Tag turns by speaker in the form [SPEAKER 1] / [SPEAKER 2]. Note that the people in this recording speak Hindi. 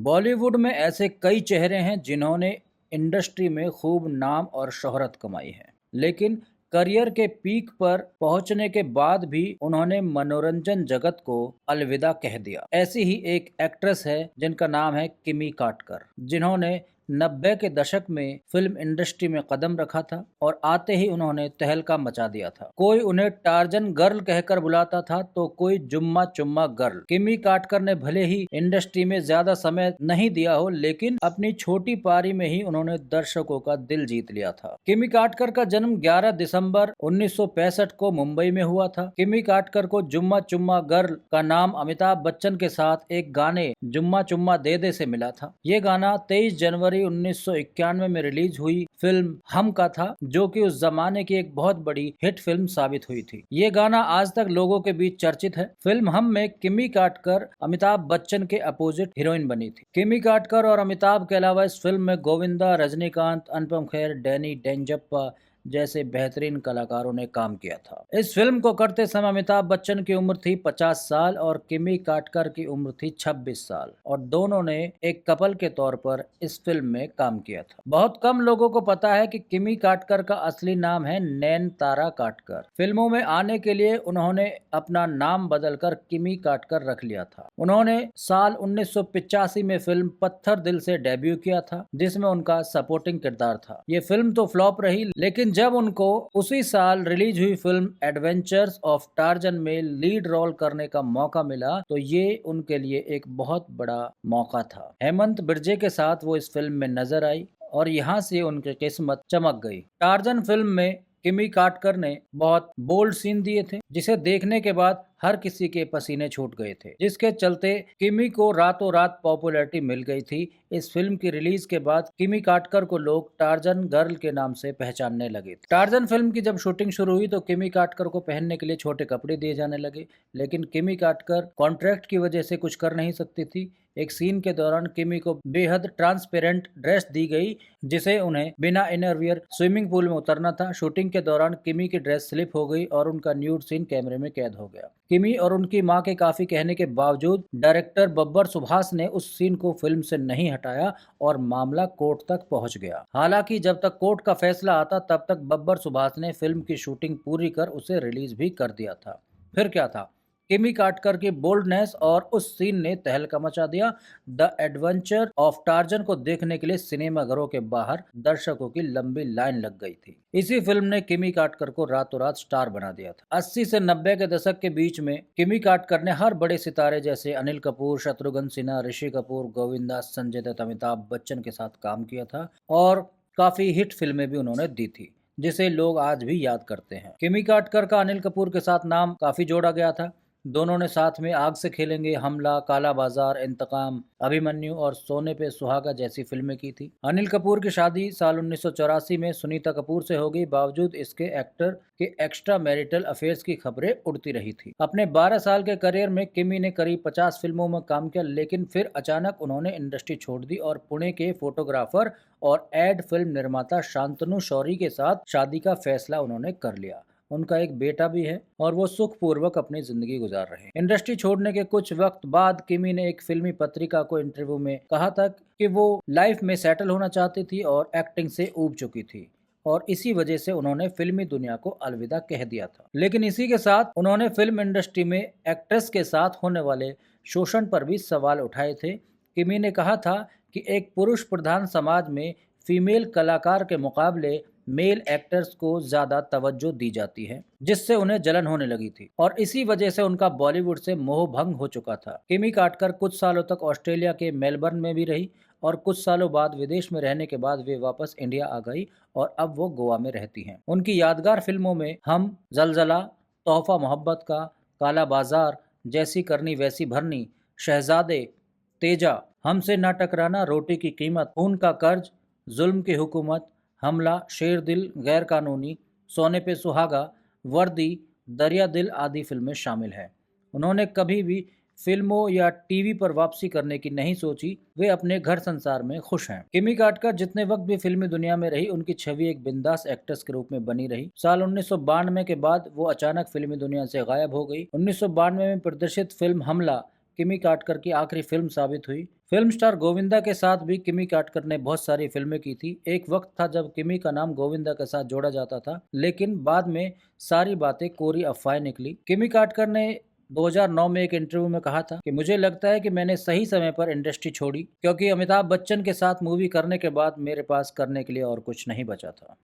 [SPEAKER 1] बॉलीवुड में ऐसे कई चेहरे हैं जिन्होंने इंडस्ट्री में खूब नाम और शोहरत कमाई है, लेकिन करियर के पीक पर पहुंचने के बाद भी उन्होंने मनोरंजन जगत को अलविदा कह दिया। ऐसी ही एक एक्ट्रेस है जिनका नाम है किमी काटकर, जिन्होंने 90 के दशक में फिल्म इंडस्ट्री में कदम रखा था और आते ही उन्होंने तहलका मचा दिया था। कोई उन्हें टार्जन गर्ल कहकर बुलाता था तो कोई जुम्मा चुम्मा गर्ल। किमी काटकर ने भले ही इंडस्ट्री में ज्यादा समय नहीं दिया हो, लेकिन अपनी छोटी पारी में ही उन्होंने दर्शकों का दिल जीत लिया था। किमी काटकर का जन्म 11 दिसंबर 1965 को मुंबई में हुआ था। किमी काटकर को जुम्मा चुम्मा गर्ल का नाम अमिताभ बच्चन के साथ एक गाने जुम्मा चुम्मा दे दे से मिला था। ये गाना 23 जनवरी 1991 में रिलीज हुई फिल्म हम का था, जो कि उस जमाने की एक बहुत बड़ी हिट फिल्म साबित हुई थी। ये गाना आज तक लोगों के बीच चर्चित है। फिल्म हम में किमी काटकर अमिताभ बच्चन के अपोजिट हीरोइन बनी थी। किमी काटकर और अमिताभ के अलावा इस फिल्म में गोविंदा, रजनीकांत, अनुपम खेर, डैनी डेंजप्पा जैसे बेहतरीन कलाकारों ने काम किया था। इस फिल्म को करते समय अमिताभ बच्चन की उम्र थी 50 साल और किमी काटकर की उम्र थी 26 साल और दोनों ने एक कपल के तौर पर इस फिल्म में काम किया था। बहुत कम लोगों को पता है कि किमी काटकर का असली नाम है नैन तारा काटकर। फिल्मों में आने के लिए उन्होंने अपना नाम बदलकर किमी काटकर रख लिया था। उन्होंने साल 1985 में फिल्म पत्थर दिल से डेब्यू किया था, जिसमें उनका सपोर्टिंग किरदार था। ये फिल्म तो फ्लॉप रही, लेकिन जब उनको उसी साल रिलीज हुई फिल्म एडवेंचर्स ऑफ टार्जन में लीड रोल करने का मौका मिला तो ये उनके लिए एक बहुत बड़ा मौका था। हेमंत बिरजे के साथ वो इस फिल्म में नजर आई और यहाँ से उनकी किस्मत चमक गई। टार्जन फिल्म में किमी काटकर ने बहुत बोल्ड सीन दिए थे, जिसे देखने के बाद हर किसी के पसीने छूट गए थे, जिसके चलते किमी को रातों रात पॉपुलैरिटी मिल गई थी। इस फिल्म की रिलीज के बाद किमी काटकर को लोग टार्जन गर्ल के नाम से पहचानने लगे। टार्जन फिल्म की जब शूटिंग शुरू हुई तो किमी काटकर को पहनने के लिए छोटे कपड़े दिए जाने लगे, लेकिन किमी काटकर कॉन्ट्रैक्ट की वजह से कुछ कर नहीं सकती थी। एक सीन के दौरान किमी को बेहद ट्रांसपेरेंट ड्रेस दी गई, जिसे उन्हें बिना इनरवियर स्विमिंग पूल में उतरना था। शूटिंग के दौरान किमी की ड्रेस स्लिप हो गई और उनका न्यूड सीन कैमरे में कैद हो गया। किमी और उनकी मां के काफी कहने के बावजूद डायरेक्टर बब्बर सुभाष ने उस सीन को फिल्म से नहीं हटाया और मामला कोर्ट तक पहुंच गया। हालांकि जब तक कोर्ट का फैसला आता तब तक बब्बर सुभाष ने फिल्म की शूटिंग पूरी कर उसे रिलीज भी कर दिया था। फिर क्या था, किमी काटकर की बोल्डनेस और उस सीन ने तहलका मचा दिया। द एडवेंचर ऑफ टार्जन को देखने के लिए सिनेमाघरों के बाहर दर्शकों की लंबी लाइन लग गई थी। इसी फिल्म ने किमी काटकर को रातों रात स्टार बना दिया था। 80 से 90 के दशक के बीच में किमी काटकर ने हर बड़े सितारे जैसे अनिल कपूर, शत्रुघ्न सिन्हा, ऋषि कपूर, गोविंदा, संजय दत्त, अमिताभ बच्चन के साथ काम किया था और काफी हिट फिल्में भी उन्होंने दी थी, जिसे लोग आज भी याद करते हैं। किमी काटकर का अनिल कपूर के साथ नाम काफी जोड़ा गया था। दोनों ने साथ में आग से खेलेंगे, हमला, काला बाजार, इंतकाम, अभिमन्यु और सोने पे सुहागा जैसी फिल्में की थी। अनिल कपूर की शादी साल 1984 में सुनीता कपूर से हो गई। बावजूद इसके एक्टर के एक्स्ट्रा मैरिटल अफेयर्स की खबरें उड़ती रही थी। अपने 12 साल के करियर में किमी ने करीब 50 फिल्मों में काम किया, लेकिन फिर अचानक उन्होंने इंडस्ट्री छोड़ दी और पुणे के फोटोग्राफर और एड फिल्म निर्माता शांतनु शौरी के साथ शादी का फैसला उन्होंने कर लिया। उनका एक बेटा भी है और वो सुखपूर्वक अपनी जिंदगी गुजार रहे हैं। इंडस्ट्री छोड़ने के कुछ वक्त बाद किमी ने एक फिल्मी पत्रिका को इंटरव्यू में कहा था कि वो लाइफ में सेटल होना चाहती थी और एक्टिंग से ऊब चुकी थी और इसी वजह से उन्होंने फिल्मी दुनिया को अलविदा कह दिया था। लेकिन इसी के साथ उन्होंने फिल्म इंडस्ट्री में एक्ट्रेस के साथ होने वाले शोषण पर भी सवाल उठाए थे। किमी ने कहा था कि एक पुरुष प्रधान समाज में फीमेल कलाकार के मुकाबले मेल एक्टर्स को ज्यादा तवज्जो दी जाती है, जिससे उन्हें जलन होने लगी थी और इसी वजह से उनका बॉलीवुड से मोह भंग हो चुका था। किमी काटकर कुछ सालों तक ऑस्ट्रेलिया के मेलबर्न में भी रही और कुछ सालों बाद विदेश में रहने के बाद वे वापस इंडिया आ गई और अब वो गोवा में रहती हैं। उनकी यादगार फिल्मों में हम, जलजला, तोहफा मोहब्बत का, काला बाजार जैसी करनी वैसी भरनी, शहजादे, तेजा, हमसे ना टकराना, रोटी की कीमत, खून का कर्ज, जुल्म की हुकूमत, हमला, शेर दिल, गैर कानूनी, सोने पे सुहागा, वर्दी, दरिया दिल आदि फिल्में शामिल हैं। उन्होंने कभी भी फिल्मों या टीवी पर वापसी करने की नहीं सोची। वे अपने घर संसार में खुश हैं। किमी काटकर जितने वक्त भी फिल्मी दुनिया में रही, उनकी छवि एक बिंदास एक्ट्रेस के रूप में बनी रही। साल 1992 के बाद वो अचानक फिल्मी दुनिया से गायब हो गई। 1992 में प्रदर्शित फिल्म हमला किमी काटकर की आखिरी फिल्म साबित हुई। फिल्म स्टार गोविंदा के साथ भी किमी काटकर ने बहुत सारी फिल्में की थी। एक वक्त था जब किमी का नाम गोविंदा के साथ जोड़ा जाता था, लेकिन बाद में सारी बातें कोरी अफवाहें निकली। किमी काटकर ने 2009 में एक इंटरव्यू में कहा था कि मुझे लगता है कि मैंने सही समय पर इंडस्ट्री छोड़ी, क्योंकि अमिताभ बच्चन के साथ मूवी करने के बाद मेरे पास करने के लिए और कुछ नहीं बचा था।